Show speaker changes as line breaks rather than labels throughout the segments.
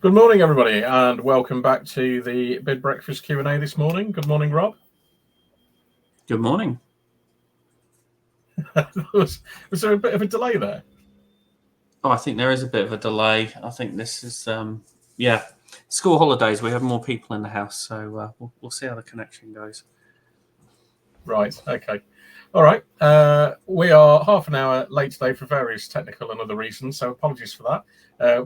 Good morning, everybody, and welcome back to the Bid Breakfast Q&A this morning. Good morning, Rob.
Good morning.
Was there a bit of a delay there?
Oh, I think there is a bit of a delay. I think this is, school holidays. We have more people in the house, so we'll see how the connection goes.
Right, okay. All right, we are half an hour late today for various technical and other reasons, so apologies for that.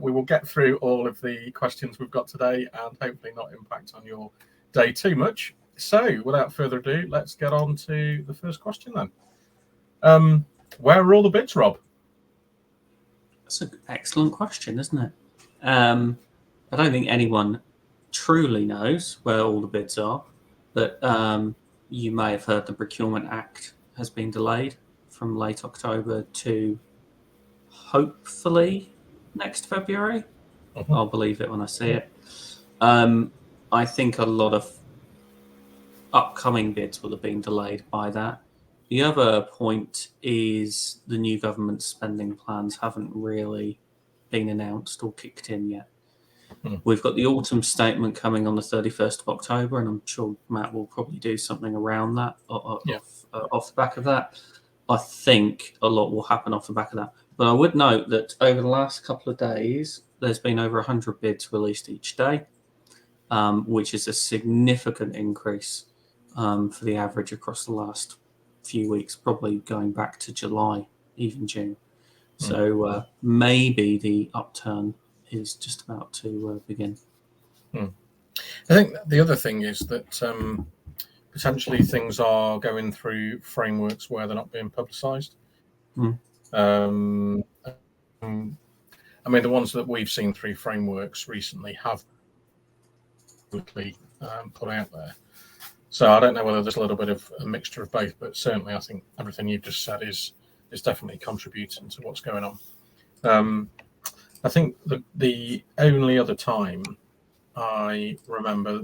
We will get through all of the questions we've got today and hopefully not impact on your day too much. So, without further ado, let's get on to the first question then. Where are all the bids, Rob?
That's an excellent question, isn't it? I don't think anyone truly knows where all the bids are, but you may have heard the Procurement Act has been delayed from late October to hopefully next February. I'll believe it when I see it. I think a lot of upcoming bids will have been delayed by that. The other point is the new government spending plans haven't really been announced or kicked in yet. We've got the autumn statement coming on the 31st of October, and I'm sure Matt will probably do something around that off the back of that. I think a lot will happen off the back of that. But I would note that over the last couple of days, there's been over 100 bids released each day, which is a significant increase for the average across the last few weeks, probably going back to July, even June. So maybe the upturn is just about to begin.
I think the other thing is that potentially things are going through frameworks where they're not being publicised. I mean, the ones that we've seen through frameworks recently have publicly put out there. So I don't know whether there's a little bit of a mixture of both, but certainly I think everything you've just said is definitely contributing to what's going on. I think the only other time I remember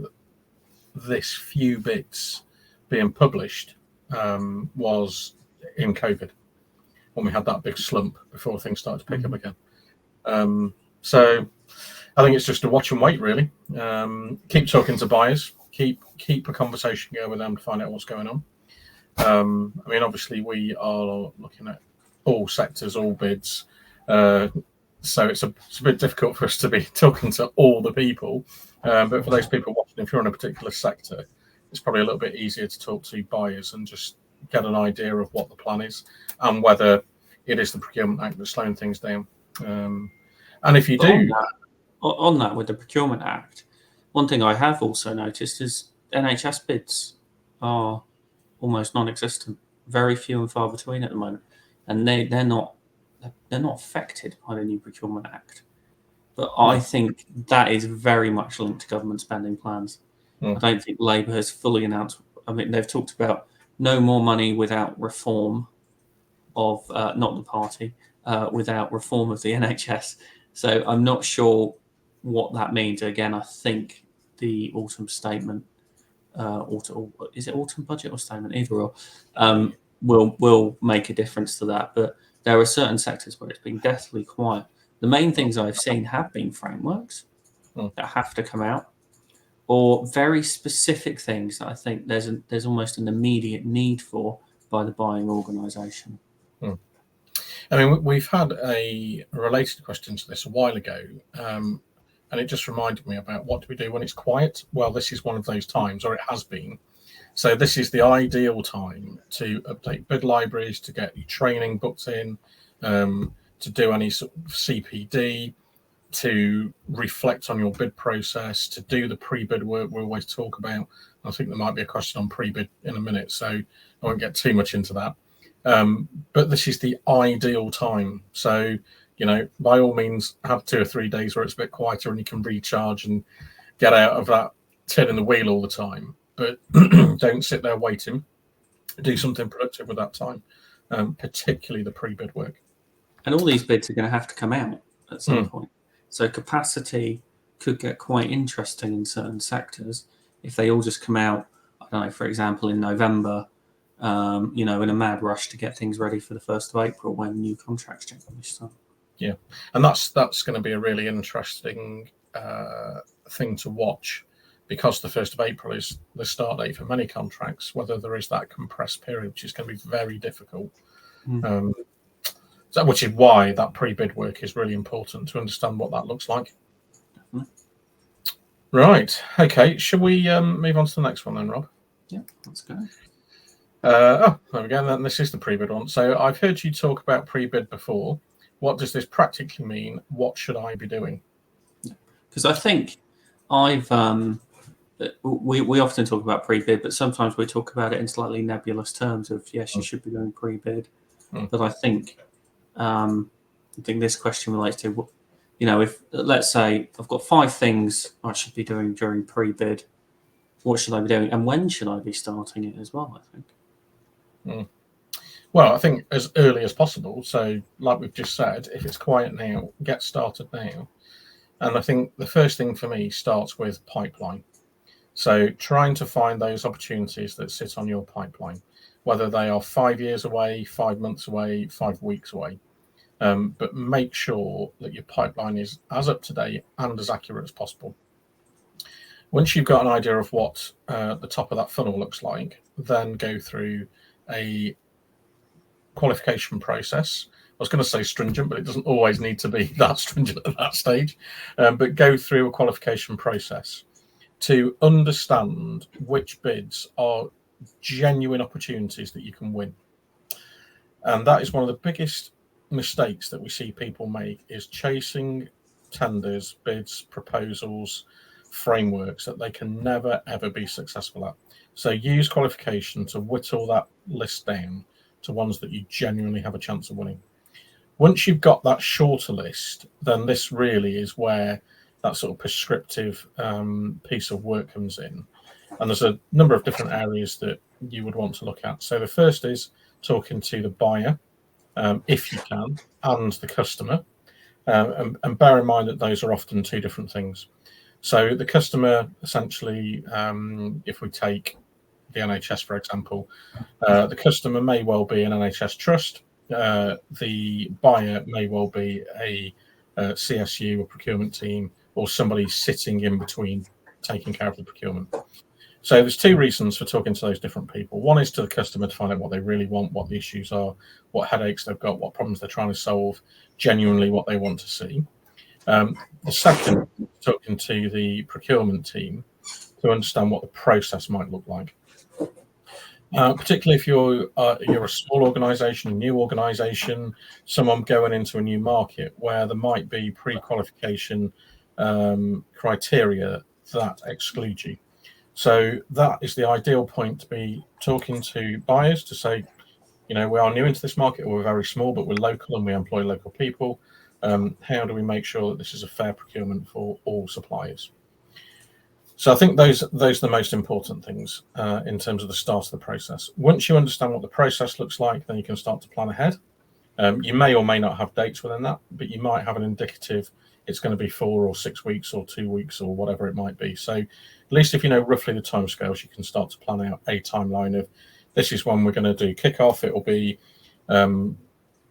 this few bits being published was in COVID, when we had that big slump before things started to pick up again. So I think it's just a watch and wait, really. Keep talking to buyers, keep a conversation going with them to find out what's going on. I mean, obviously we are looking at all sectors, all bids. So it's a bit difficult for us to be talking to all the people. But for those people watching, if you're in a particular sector, it's probably a little bit easier to talk to buyers and just get an idea of what the plan is and whether it is the Procurement Act that's slowing things down. And if you do...
On that, with the Procurement Act, one thing I have also noticed is NHS bids are almost non-existent. Very few and far between at the moment. And they're not affected by the new Procurement Act. But I think that is very much linked to government spending plans. I don't think Labour has fully announced. I mean, they've talked about no more money without reform of, not the party, without reform of the NHS. So I'm not sure what that means. Again, I think the autumn statement, is it autumn budget or statement? Either or, will make a difference to that. But there are certain sectors where it's been deathly quiet. The main things I've seen have been frameworks that have to come out, or very specific things that I think there's almost an immediate need for by the buying organisation.
I mean, we've had a related question to this a while ago, and it just reminded me about what do we do when it's quiet? Well, this is one of those times, or it has been. So this is the ideal time to update bid libraries, to get your training booked in, to do any sort of CPD, to reflect on your bid process, to do the pre-bid work we always talk about. I think there might be a question on pre-bid in a minute, so I won't get too much into that. But this is the ideal time. So, you know, by all means, have 2 or 3 days where it's a bit quieter and you can recharge and get out of that turning the wheel all the time. But don't sit there waiting. Do something productive with that time, particularly the pre-bid work.
And all these bids are going to have to come out at some point. So capacity could get quite interesting in certain sectors if they all just come out, I don't know, for example, in November, in a mad rush to get things ready for the 1st of April when new contracts generally start.
Yeah, and that's going to be a really interesting thing to watch, because the 1st of April is the start date for many contracts, whether there is that compressed period, which is going to be very difficult. So, which is why that pre-bid work is really important to understand what that looks like.
Definitely.
Right. Okay. Should we move on to the next one then, Rob?
Yeah, let's go.
There we go. Then this is the pre-bid one. So I've heard you talk about pre-bid before. What does this practically mean? What should I be doing?
Because I think we often talk about pre-bid, but sometimes we talk about it in slightly nebulous terms of, yes, you should be doing pre-bid. But I think this question relates to, if, let's say I've got 5 things I should be doing during pre-bid, what should I be doing, and when should I be starting it as well, I think.
Well, I think as early as possible. So like we've just said, if it's quiet now, get started now. And I think the first thing for me starts with pipeline. So trying to find those opportunities that sit on your pipeline, whether they are 5 years away, 5 months away, 5 weeks away. But make sure that your pipeline is as up to date and as accurate as possible. Once you've got an idea of what the top of that funnel looks like, then go through a qualification process. I was going to say stringent, but it doesn't always need to be that stringent at that stage. But go through a qualification process to understand which bids are genuine opportunities that you can win. And that is one of the biggest mistakes that we see people make, is chasing tenders, bids, proposals, frameworks that they can never, ever be successful at. So use qualification to whittle that list down to ones that you genuinely have a chance of winning. Once you've got that shorter list, then this really is where that sort of prescriptive piece of work comes in. And there's a number of different areas that you would want to look at. So the first is talking to the buyer, if you can, and the customer. And bear in mind that those are often 2 different things. So the customer, essentially, if we take the NHS, for example, the customer may well be an NHS trust. The buyer may well be a CSU, a procurement team, or somebody sitting in between taking care of the procurement. So there's 2 reasons for talking to those different people. One is to the customer to find out what they really want, what the issues are, what headaches they've got, what problems they're trying to solve, genuinely what they want to see. The second, talking to the procurement team to understand what the process might look like. Particularly if you're a small organisation, a new organisation, someone going into a new market where there might be pre-qualification criteria that exclude you. So that is the ideal point to be talking to buyers to say, we are new into this market, or we're very small, but we're local and we employ local people. How do we make sure that this is a fair procurement for all suppliers? So I think those are the most important things in terms of the start of the process. Once you understand what the process looks like, then you can start to plan ahead. You may or may not have dates within that, but you might have an indicative. It's going to be 4 or 6 weeks or 2 weeks or whatever it might be. So at least if you know roughly the timescales, you can start to plan out a timeline of, this is when we're going to do kickoff. It will be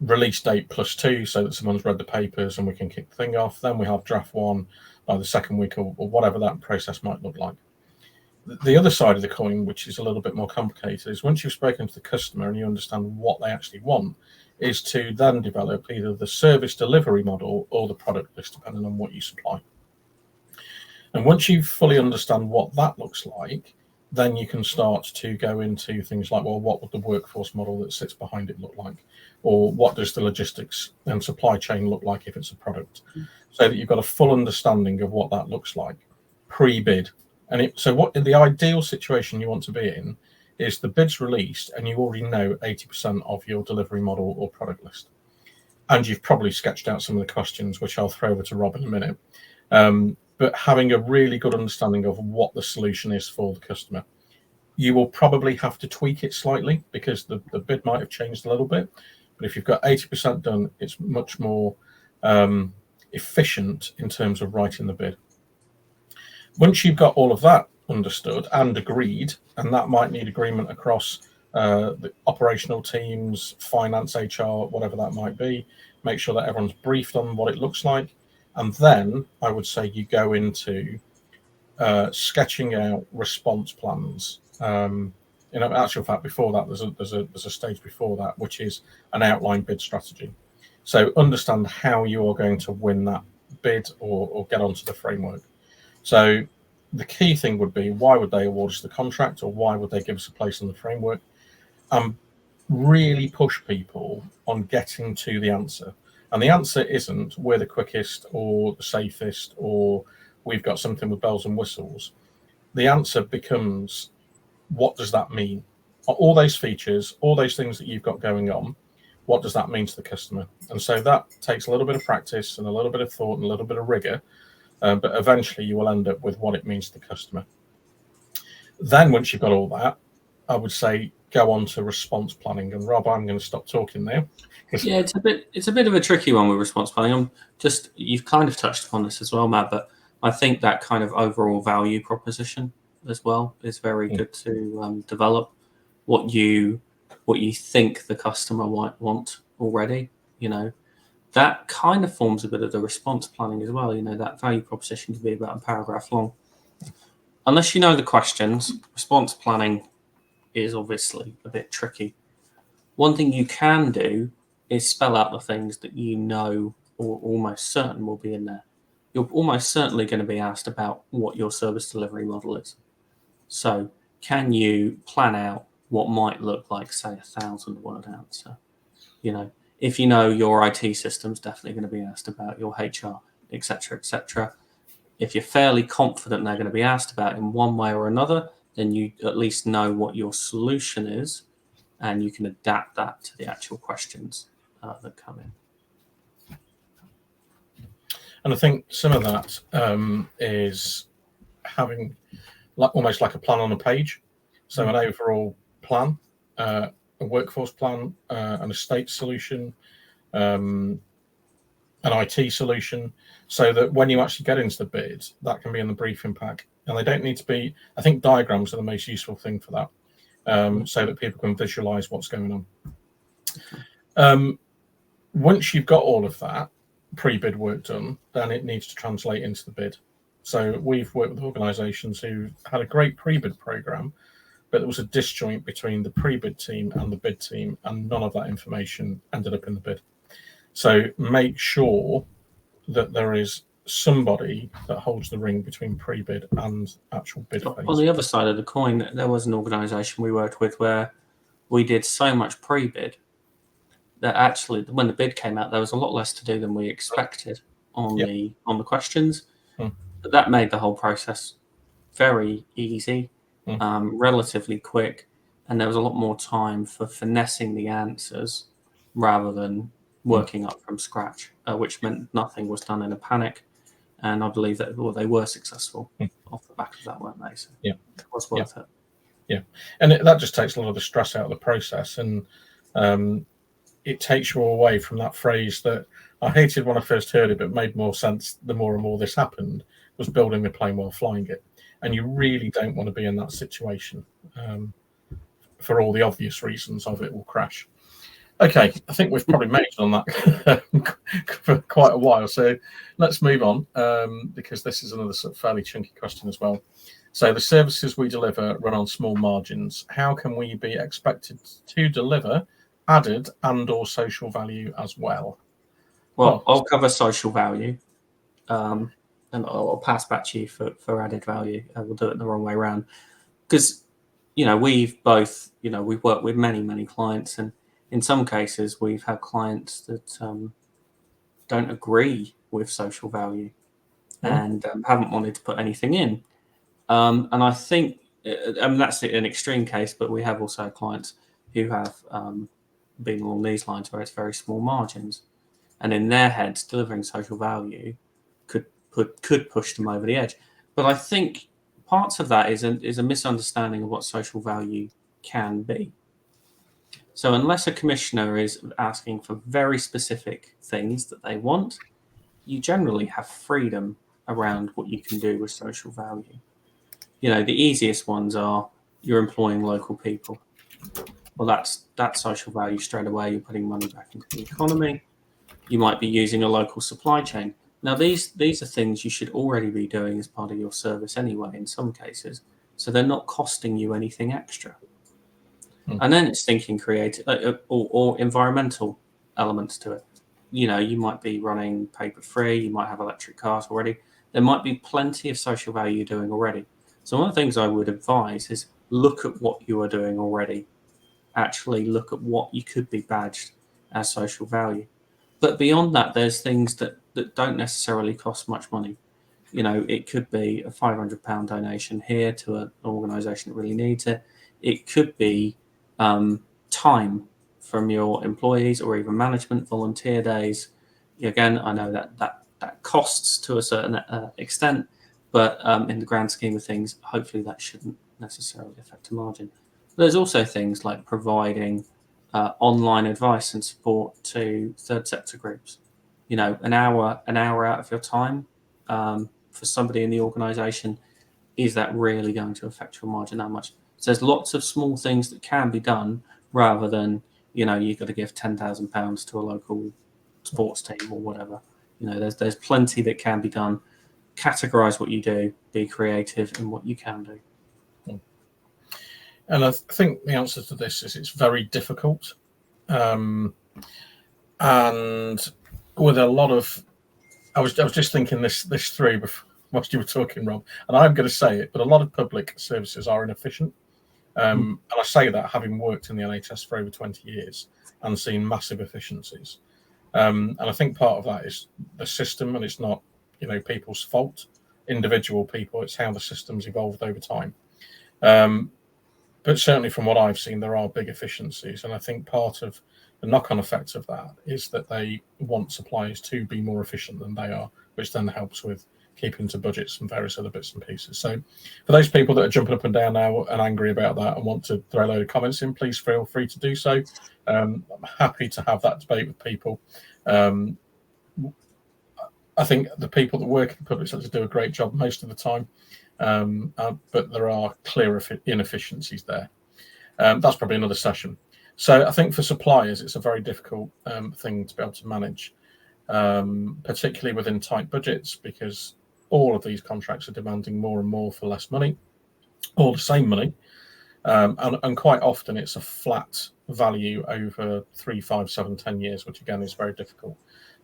release date +2, so that someone's read the papers and we can kick the thing off. Then we have draft 1 by the 2nd week, or whatever that process might look like. The other side of the coin, which is a little bit more complicated, is once you've spoken to the customer and you understand what they actually want, is to then develop either the service delivery model or the product list, depending on what you supply. And once you fully understand what that looks like, then you can start to go into things like, well, what would the workforce model that sits behind it look like? Or what does the logistics and supply chain look like if it's a product? So that you've got a full understanding of what that looks like pre-bid. And so what in the ideal situation you want to be in is the bid's released and you already know 80% of your delivery model or product list. And you've probably sketched out some of the questions, which I'll throw over to Rob in a minute. But having a really good understanding of what the solution is for the customer. You will probably have to tweak it slightly because the bid might have changed a little bit. But if you've got 80% done, it's much more efficient in terms of writing the bid. Once you've got all of that understood and agreed, and that might need agreement across the operational teams, finance, HR, whatever that might be, make sure that everyone's briefed on what it looks like. And then I would say you go into sketching out response plans. In actual fact, before that, there's a stage before that, which is an outline bid strategy. So understand how you are going to win that bid or get onto the framework. So the key thing would be, why would they award us the contract, or why would they give us a place in the framework? Really push people on getting to the answer. And the answer isn't we're the quickest or the safest or we've got something with bells and whistles. The answer becomes, what does that mean? All those features, all those things that you've got going on, what does that mean to the customer? And so that takes a little bit of practice and a little bit of thought and a little bit of rigor, but eventually you will end up with what it means to the customer. Then once you've got all that, I would say go on to response planning. And Rob, I'm going to stop talking now.
Yeah, it's a bit of a tricky one with response planning. You've kind of touched upon this as well, Matt, but I think that kind of overall value proposition as well is very good to develop. What you think the customer might want already, that kind of forms a bit of the response planning as well. That value proposition can be about a paragraph long. Unless you know the questions, response planning is obviously a bit tricky. One thing you can do is spell out the things that you know or almost certain will be in there. You're almost certainly going to be asked about what your service delivery model is. So can you plan out what might look like, say, 1,000-word answer? If you know your IT system's definitely going to be asked about, your HR, etc., etc. If you're fairly confident they're going to be asked about in one way or another, then you at least know what your solution is, and you can adapt that to the actual questions that come in.
And I think some of that is having almost like a plan on a page. So an overall plan, a workforce plan, an estate solution, an IT solution, so that when you actually get into the bid, that can be in the briefing pack. And they don't need to be, I think diagrams are the most useful thing for that, so that people can visualize what's going on. Once you've got all of that pre-bid work done, then it needs to translate into the bid. So we've worked with organizations who had a great pre-bid program, but there was a disjoint between the pre-bid team and the bid team, and none of that information ended up in the bid. So make sure that there is somebody that holds the ring between pre-bid and actual bid phase.
On the other side of the coin, there was an organization we worked with where we did so much pre-bid that actually, when the bid came out, there was a lot less to do than we expected on the questions. But that made the whole process very easy, relatively quick, and there was a lot more time for finessing the answers rather than working up from scratch, which meant nothing was done in a panic. And I believe that they were successful off the back of that, weren't they? So it was worth it.
Yeah, and that just takes a lot of the stress out of the process, and it takes you away from that phrase that I hated when I first heard it, but made more sense the more and more this happened, was building the plane while flying it. And you really don't want to be in that situation for all the obvious reasons of it will crash. Okay, I think we've probably made it on that for quite a while. So let's move on, because this is another sort of fairly chunky question as well. So the services we deliver run on small margins. How can we be expected to deliver added and or social value as well?
Well, I'll cover social value, and I'll pass back to you for added value. We'll do it the wrong way around, because we've both we've worked with many clients, and in some cases we've had clients that don't agree with social value and haven't wanted to put anything in, and I think that's an extreme case, but we have also had clients who have been along these lines where it's very small margins, and in their heads delivering social value could push them over the edge. But I think parts of that is a misunderstanding of what social value can be. So unless a commissioner is asking for very specific things that they want, you generally have freedom around what you can do with social value. The easiest ones are you're employing local people. Well, that's social value straight away. You're putting money back into the economy. You might be using a local supply chain. Now, these are things you should already be doing as part of your service anyway, in some cases, so they're not costing you anything extra. And then it's thinking creative or environmental elements to it. You know, you might be running paper-free, you might have electric cars already. There might be plenty of social value you're doing already. So one of the things I would advise is look at what you are doing already. Actually look at what you could be badged as social value. But beyond that, there's things that don't necessarily cost much money. You know, it could be a £500 donation here to an organisation that really needs it. It could be time from your employees or even management, volunteer days. Again, I know that costs to a certain extent, but in the grand scheme of things, hopefully that shouldn't necessarily affect a margin. There's also things like providing online advice and support to third sector groups. You know, an hour out of your time for somebody in the organisation, is that really going to affect your margin that much? So there's lots of small things that can be done rather than, you know, you've got to give £10,000 to a local sports team or whatever. You know, there's plenty that can be done. Categorise what you do, be creative in what you can do.
And I think the answer to this is it's very difficult. And with a lot of, I was just thinking this through whilst you were talking, Rob, and I'm going to say it, but a lot of public services are inefficient. And I say that having worked in the NHS for over 20 years and seen massive efficiencies. And I think part of that is the system, and it's not, you know, people's fault, individual people. It's how the system's evolved over time. But certainly from what I've seen, there are big efficiencies. And I think part of the knock-on effect of that is that they want suppliers to be more efficient than they are, which then helps with keeping to budgets and various other bits and pieces. So for those people that are jumping up and down now and angry about that and want to throw a load of comments in, please feel free to do so. I'm happy to have that debate with people. I think the people that work in the public sector do a great job most of the time. But there are clear inefficiencies there. That's probably another session. So I think for suppliers, it's a very difficult thing to be able to manage, particularly within tight budgets, because all of these contracts are demanding more and more for less money, all the same money. And quite often it's a flat value over 3, 5, 7, 10 years, which again is very difficult.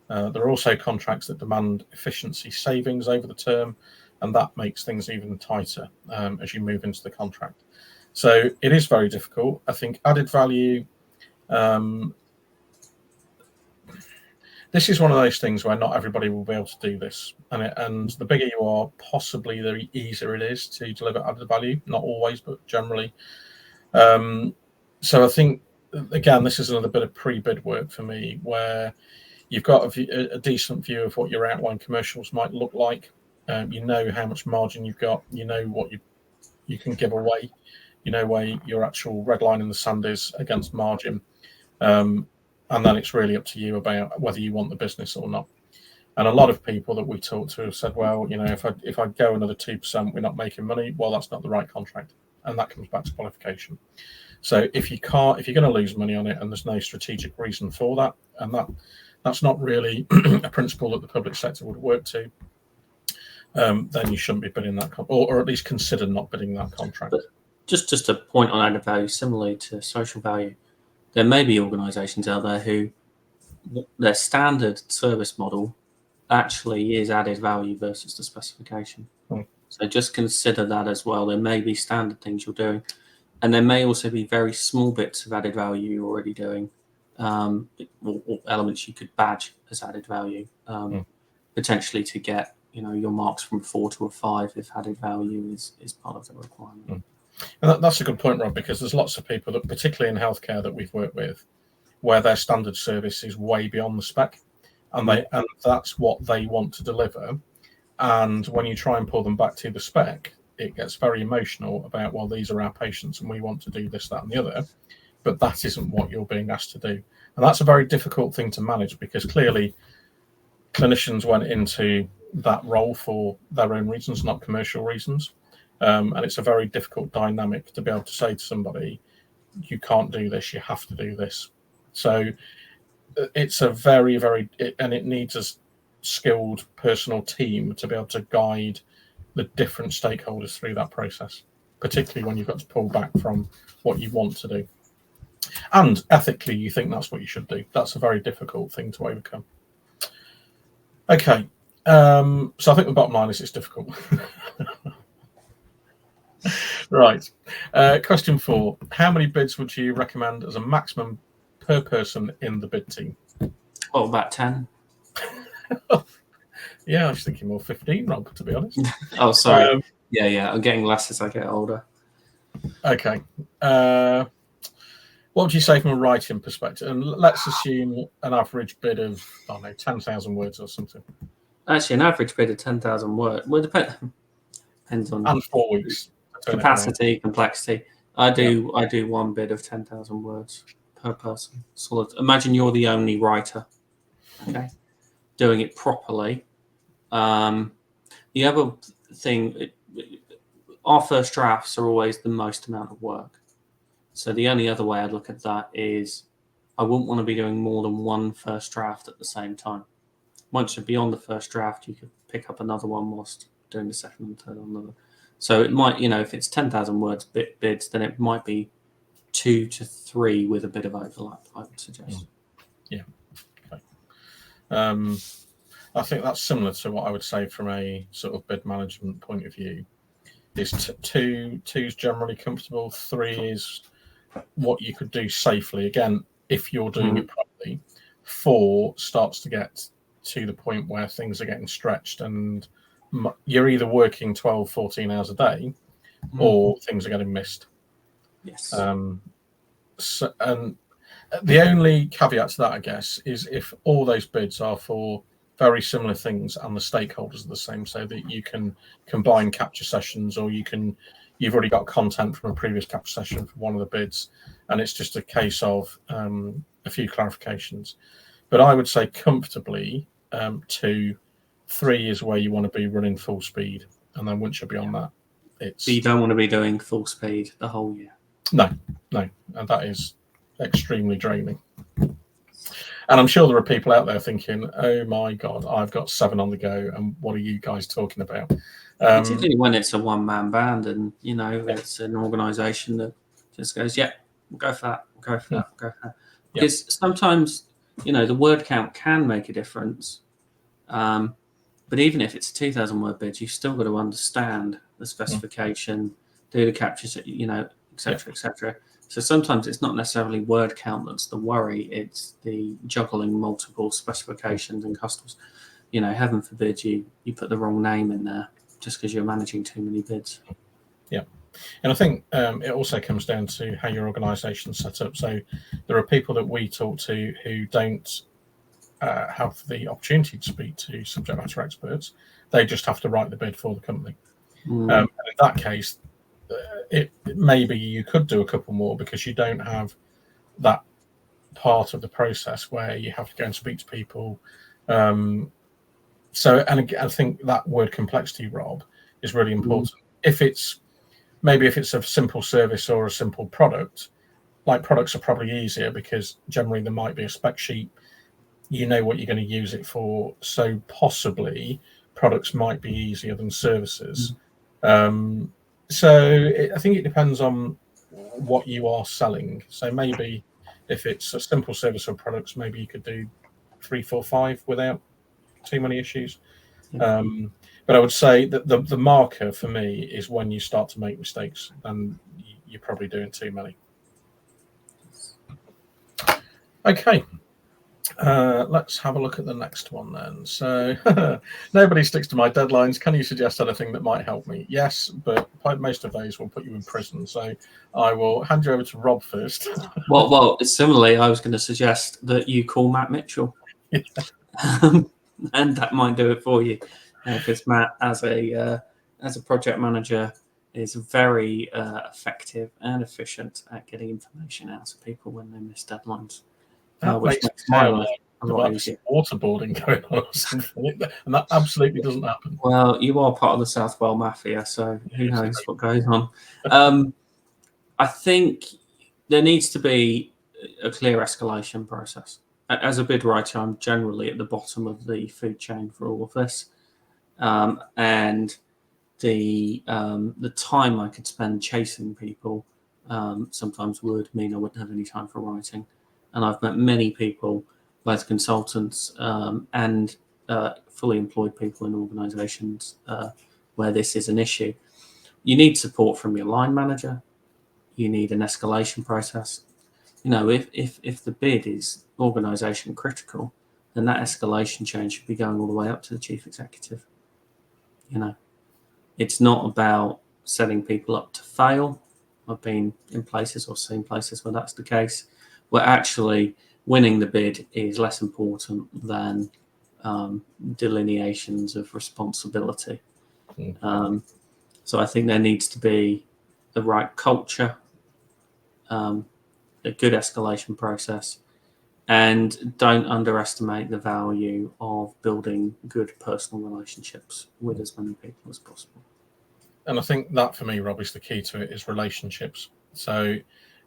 There are also contracts that demand efficiency savings over the term, and that makes things even tighter as you move into the contract. So it is very difficult. I think added value, this is one of those things where not everybody will be able to do this. And the bigger you are, possibly the easier it is to deliver added value. Not always, but generally. So I think, again, this is another bit of pre-bid work for me, where you've got a decent view of what your outline commercials might look like. You know how much margin you've got. You know what you can give away. You know where your actual red line in the sand is against margin. And then it's really up to you about whether you want the business or not. And a lot of people that we talk to have said, well, you know, if I go another 2%, we're not making money. Well, that's not the right contract. And that comes back to qualification. So if you're going to lose money on it and there's no strategic reason for that, and that's not really a principle that the public sector would work to, then you shouldn't be bidding that or at least consider not bidding that contract.
But just a point on added value, similarly to social value, there may be organisations out there who their standard service model actually is added value versus the specification. So just consider that as well. There may be standard things you're doing, and there may also be very small bits of added value you're already doing, or elements you could badge as added value, potentially to get, you know, your marks from 4 to a 5 if added value is part of the requirement.
And that's a good point, Rob, because there's lots of people that, particularly in healthcare, that we've worked with, where their standard service is way beyond the spec, and that's what they want to deliver. And when you try and pull them back to the spec, it gets very emotional about, well, these are our patients and we want to do this, that, and the other, but that isn't what you're being asked to do. And that's a very difficult thing to manage, because clearly clinicians went into that role for their own reasons, not commercial reasons. And it's a very difficult dynamic to be able to say to somebody, you can't do this, you have to do this. So it's a very, and it needs us skilled personal team to be able to guide the different stakeholders through that process, particularly when you've got to pull back from what you want to do. And ethically, you think that's what you should do. That's a very difficult thing to overcome. Okay, so I think the bottom line is it's difficult. Right. Question 4. How many bids would you recommend as a maximum per person in the bid team?
Well, about 10.
Yeah, I was thinking more 15, Rob, to be honest.
Oh, sorry. Yeah. I'm getting less as I get older.
Okay. What would you say from a writing perspective? And let's assume an average bid of, I don't know, 10,000 words or something.
Actually, an average bid of 10,000 words. Well, depends on
And 4 weeks.
capacity, complexity. I do one bid of 10,000 words per person. Solid. Imagine you're the only writer, okay, doing it properly. The other thing, our first drafts are always the most amount of work. So the only other way I'd look at that is I wouldn't want to be doing more than one first draft at the same time. Once you're beyond the first draft, you could pick up another one whilst doing the second and third on another. So it might, if it's 10,000 words bids, then it might be 2 to 3 with a bit of overlap, I would suggest.
Yeah. Okay. I think that's similar to what I would say from a sort of bid management point of view. Is two's generally comfortable. 3 is what you could do safely. Again, if you're doing it properly. 4 starts to get to the point where things are getting stretched and you're either working 12, 14 hours a day or things are getting missed.
Yes.
And the only caveat to that, I guess, is if all those bids are for very similar things and the stakeholders are the same, so that you can combine capture sessions, or you've already got content from a previous capture session for one of the bids, and it's just a case of a few clarifications. But I would say comfortably 2, 3 is where you want to be running full speed, and then once you're beyond that, it's.
But you don't want to be doing full speed the whole year.
No, and that is extremely draining. And I'm sure there are people out there thinking, "Oh my God, I've got 7 on the go, and what are you guys talking about?"
Particularly when it's a one-man band, and it's an organisation that just goes, "Yeah, we'll go for that, we'll go for that, we'll go for that." Because sometimes, the word count can make a difference. But even if it's a 2,000 word bid, you've still got to understand the specification, do the captures, etc., etc. So sometimes it's not necessarily word count that's the worry; it's the juggling multiple specifications and customers. Heaven forbid you put the wrong name in there just because you're managing too many bids.
Yeah, and I think it also comes down to how your organisation's set up. So there are people that we talk to who don't have the opportunity to speak to subject matter experts. They just have to write the bid for the company. And in that case, it maybe you could do a couple more because you don't have that part of the process where you have to go and speak to people. So, and again, I think that word complexity, Rob, is really important. If it's a simple service or a simple product, like products are probably easier because generally there might be a spec sheet. You know what you're going to use it for. So possibly products might be easier than services. So I think it depends on what you are selling. So maybe if it's a simple service or products, maybe you could do 3, 4, 5 without too many issues. But I would say that the marker for me is when you start to make mistakes, and you're probably doing too many. Okay. Let's have a look at the next one then. So nobody sticks to my deadlines. Can you suggest anything that might help me? Yes, but most of those will put you in prison. So I will hand you over to Rob first.
Well, similarly, I was going to suggest that you call Matt Mitchell. And that might do it for you. Because Matt, as a project manager, is very effective and efficient at getting information out to people when they miss deadlines. Which makes my life a lot easier.
Waterboarding going on or something, and that absolutely doesn't happen.
Well, you are part of the South Wales Mafia, so who knows what goes on. I think there needs to be a clear escalation process. as a bid writer, I'm generally at the bottom of the food chain for all of this, and the time I could spend chasing people sometimes would mean I wouldn't have any time for writing. And I've met many people, both consultants and fully employed people in organisations where this is an issue. You need support from your line manager. You need an escalation process. If the bid is organisation critical, then that escalation chain should be going all the way up to the chief executive. It's not about setting people up to fail. I've been in places or seen places where that's the case, where actually winning the bid is less important than delineations of responsibility. So I think there needs to be the right culture, a good escalation process, and don't underestimate the value of building good personal relationships with as many people as possible.
And I think that for me, Rob, is the key to it, is relationships. So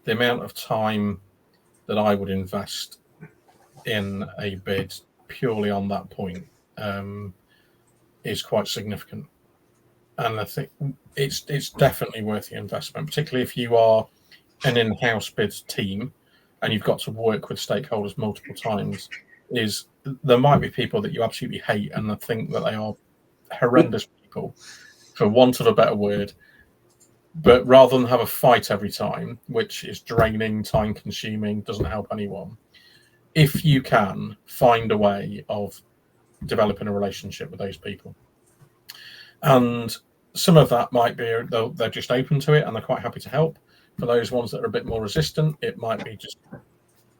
the amount of time that I would invest in a bid purely on that point is quite significant. And I think it's definitely worth the investment, particularly if you are an in-house bids team and you've got to work with stakeholders multiple times. Is there might be people that you absolutely hate and think that they are horrendous people, for want of a better word. But rather than have a fight every time, which is draining, time-consuming, doesn't help anyone, if you can find a way of developing a relationship with those people. And some of that might be they're just open to it and they're quite happy to help. For those ones that are a bit more resistant, it might be just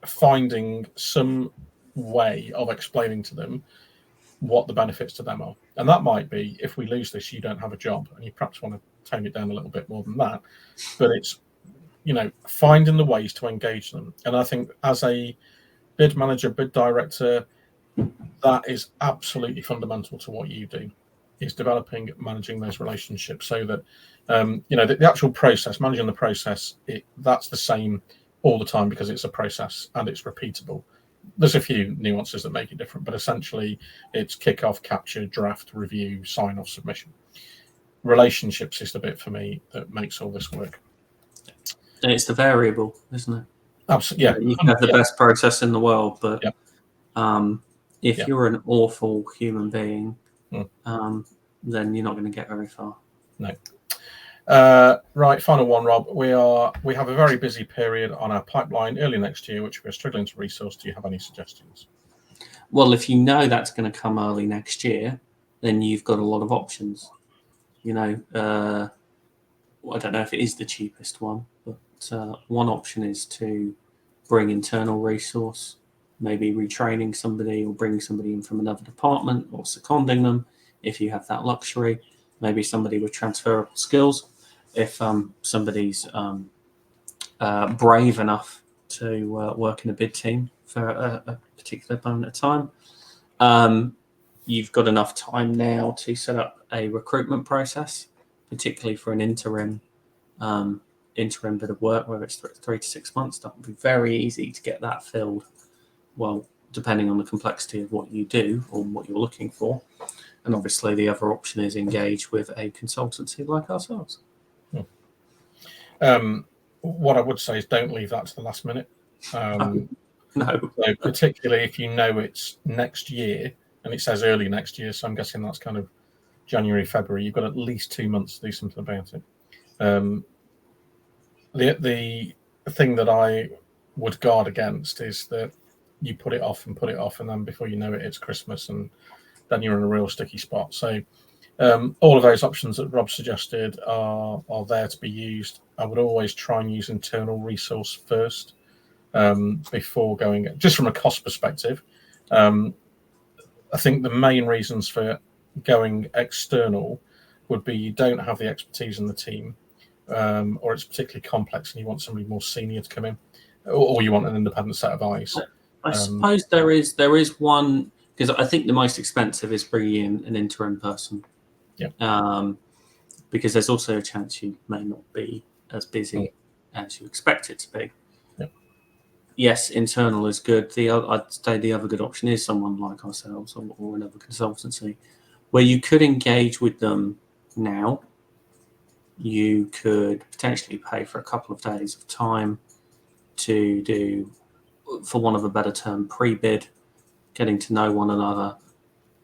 finding some way of explaining to them what the benefits to them are. And that might be, if we lose this, you don't have a job, and you perhaps want to tone it down a little bit more than that. But it's, finding the ways to engage them. And I think as a bid manager, bid director, that is absolutely fundamental to what you do, is developing, managing those relationships so that, the actual process, managing the process, that's the same all the time because it's a process and it's repeatable. There's a few nuances that make it different, but essentially it's kickoff, capture, draft, review, sign off, submission. Relationships is the bit for me that makes all this work.
And it's the variable, isn't it?
Absolutely, yeah.
You can have the best process in the world, but if you're an awful human being, then you're not going to get very far.
No. Right, final one, Rob. We have a very busy period on our pipeline early next year, which we're struggling to resource. Do you have any suggestions?
Well, if you know that's going to come early next year, then you've got a lot of options. I don't know if it is the cheapest one, but one option is to bring internal resource, maybe retraining somebody or bringing somebody in from another department or seconding them if you have that luxury. Maybe somebody with transferable skills if somebody's brave enough to work in a bid team for a particular moment of time. You've got enough time now to set up a recruitment process, particularly for an interim bit of work, whether it's 3 to 6 months. That would be very easy to get that filled. Well, depending on the complexity of what you do or what you're looking for. And obviously the other option is engage with a consultancy like ourselves.
What I would say is don't leave that to the last minute.
No.
So particularly if you know it's next year, and it says early next year, so I'm guessing that's kind of January, February, you've got at least 2 months to do something about it. The thing that I would guard against is that you put it off, and then before you know it, it's Christmas, and then you're in a real sticky spot. So all of those options that Rob suggested are there to be used. I would always try and use internal resource first before going, just from a cost perspective. I think the main reasons for going external would be you don't have the expertise in the team, or it's particularly complex and you want somebody more senior to come in, or you want an independent set of eyes.
I suppose there is one, because I think the most expensive is bringing in an interim person.
Yeah.
Because there's also a chance you may not be as busy as you expect it to be.
Yeah.
yes, internal is good. I'd say the other good option is someone like ourselves or another consultancy, where you could engage with them now. You could potentially pay for a couple of days of time to do, for want of a better term, pre-bid, getting to know one another.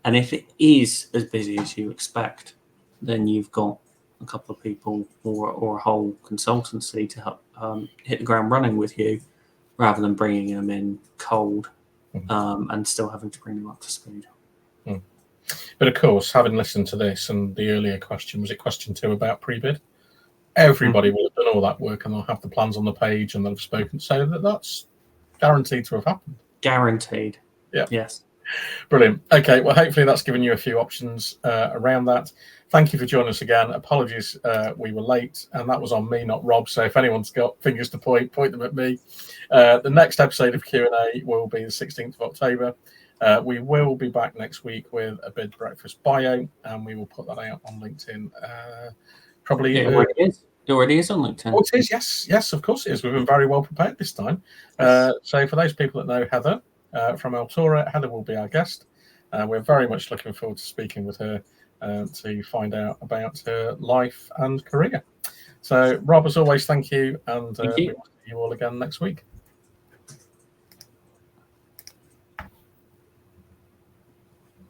And if it is as busy as you expect, then you've got a couple of people or a whole consultancy to help hit the ground running with you, rather than bringing them in cold and still having to bring them up to speed.
But of course, having listened to this and the earlier question, was it question 2 about pre-bid? Everybody will have done all that work and they'll have the plans on the page and they'll have spoken, so that's guaranteed to have happened.
Guaranteed.
Yeah.
Yes.
Brilliant. Okay, well, hopefully that's given you a few options around that. Thank you for joining us again. Apologies, we were late, and that was on me, not Rob. So if anyone's got fingers to point them at me. The next episode of Q&A will be the 16th of October. We will be back next week with a Bid Breakfast bio, and we will put that out on LinkedIn. Probably
it already is. It already is on LinkedIn.
Oh, it is. Yes, of course it is. We've been very well prepared this time. So for those people that know Heather from Altura, Heather will be our guest. We're very much looking forward to speaking with her to find out about her life and career. So, Rob, as always, thank you, and
Thank you.
we will see you all again next week.